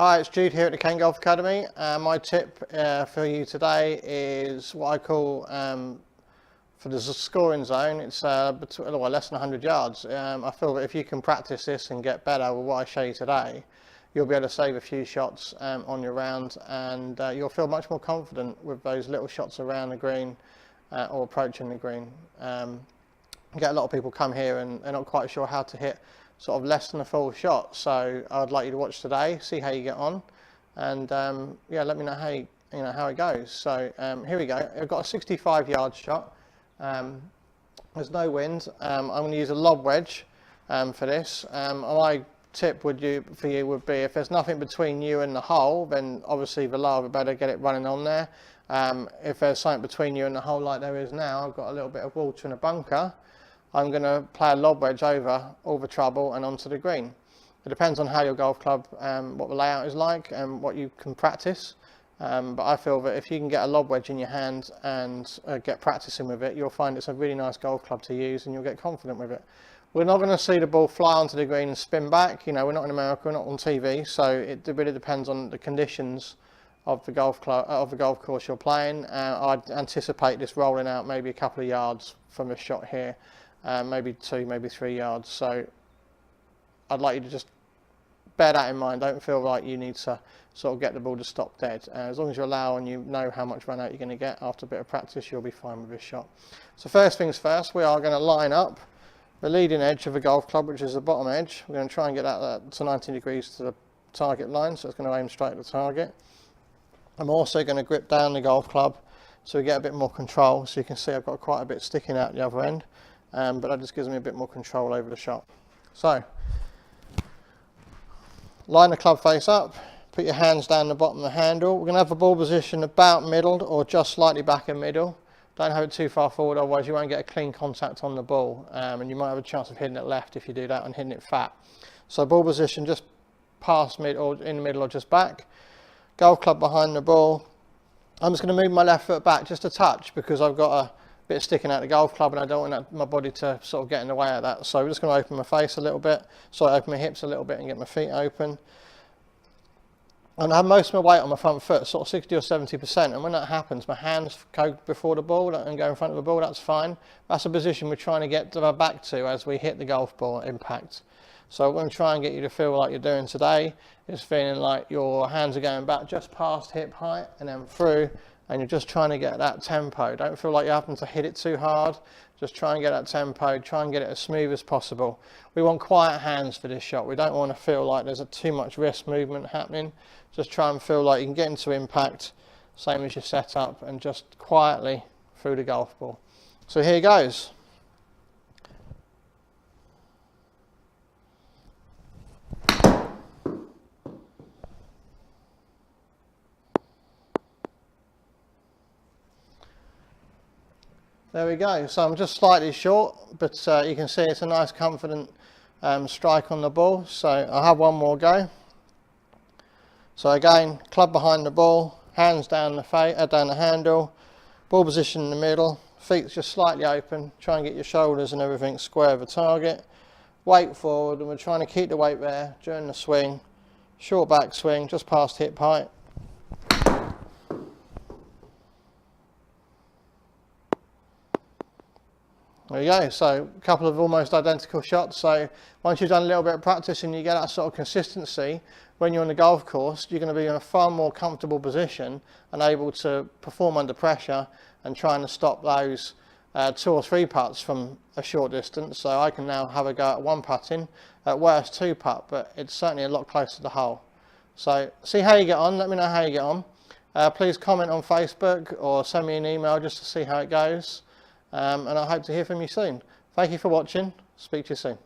Hi, it's Jude here at the Kent Golf Academy. My tip for you today is what I call, for the scoring zone, it's less than 100 yards. I feel that if you can practice this and get better with what I show you today, you'll be able to save a few shots on your round, and you'll feel much more confident with those little shots around the green or approaching the green. You get a lot of people come here and they're not quite sure how to hit sort of less than a full shot, so I'd like you to watch today, see how you get on, and yeah, let me know how it goes. So here we go. I've got a 65-yard shot. There's no wind. I'm going to use a lob wedge for this. My tip for you would be, if there's nothing between you and the hole, then obviously the lower, better get it running on there. If there's something between you and the hole like there is now, I've got a little bit of water in a bunker, I'm going to play a lob wedge over all the trouble and onto the green. It depends on how your golf club, what the layout is like and what you can practice. But I feel that if you can get a lob wedge in your hand and get practicing with it, you'll find it's a really nice golf club to use and you'll get confident with it. We're not going to see the ball fly onto the green and spin back. You know, we're not in America, we're not on TV, so it really depends on the conditions of the golf club, of the golf course you're playing. I'd anticipate this rolling out maybe a couple of yards from the shot here. Maybe 2, maybe 3 yards. So I'd like you to just bear that in mind. Don't feel like you need to sort of get the ball to stop dead. As long as you allow and you know how much run out you're going to get after a bit of practice, you'll be fine with this shot. So first things first, we are going to line up the leading edge of the golf club, which is the bottom edge. We're going to try and get that to 90 degrees to the target line, so it's going to aim straight at the target. I'm also going to grip down the golf club so we get a bit more control. So you can see I've got quite a bit sticking out the other end. But that just gives me a bit more control over the shot. So, line the club face up, put your hands down the bottom of the handle. We're going to have the ball position about middle or just slightly back in middle. Don't have it too far forward, otherwise you won't get a clean contact on the ball, and you might have a chance of hitting it left if you do that and hitting it fat. So ball position just past mid or in the middle or just back. Golf club behind the ball. I'm just going to move my left foot back just a touch because I've got a bit sticking out the golf club and I don't want my body to sort of get in the way of that. So we're just going to open my face a little bit, open my hips a little bit and get my feet open. And I have most of my weight on my front foot, sort of 60 or 70%, and when that happens, my hands go before the ball and go in front of the ball, that's fine. That's a position we're trying to get to our back to as we hit the golf ball impact. So what I'm going to try and get you to feel like you're doing today is feeling like your hands are going back just past hip height and then through, and you're just trying to get that tempo. Don't feel like you're having to hit it too hard. Just try and get that tempo, try and get it as smooth as possible. We want quiet hands for this shot. We don't want to feel like there's too much wrist movement happening. Just try and feel like you can get into impact, same as your setup, and just quietly through the golf ball. So here goes. There we go. So I'm just slightly short, but you can see it's a nice confident strike on the ball. So I'll have one more go. So again, club behind the ball, hands down the handle, ball position in the middle, feet just slightly open, try and get your shoulders and everything square of the target. Weight forward, and we're trying to keep the weight there during the swing. Short back swing, just past hip height. There you go, so a couple of almost identical shots. So once you've done a little bit of practice and you get that sort of consistency, when you're on the golf course, you're going to be in a far more comfortable position and able to perform under pressure and trying to stop those 2 or 3 putts from a short distance. So I can now have a go at 1 putting, at worst 2 putt, but it's certainly a lot closer to the hole. So see how you get on, let me know how you get on. Please comment on Facebook or send me an email just to see how it goes. And I hope to hear from you soon. Thank you for watching. Speak to you soon.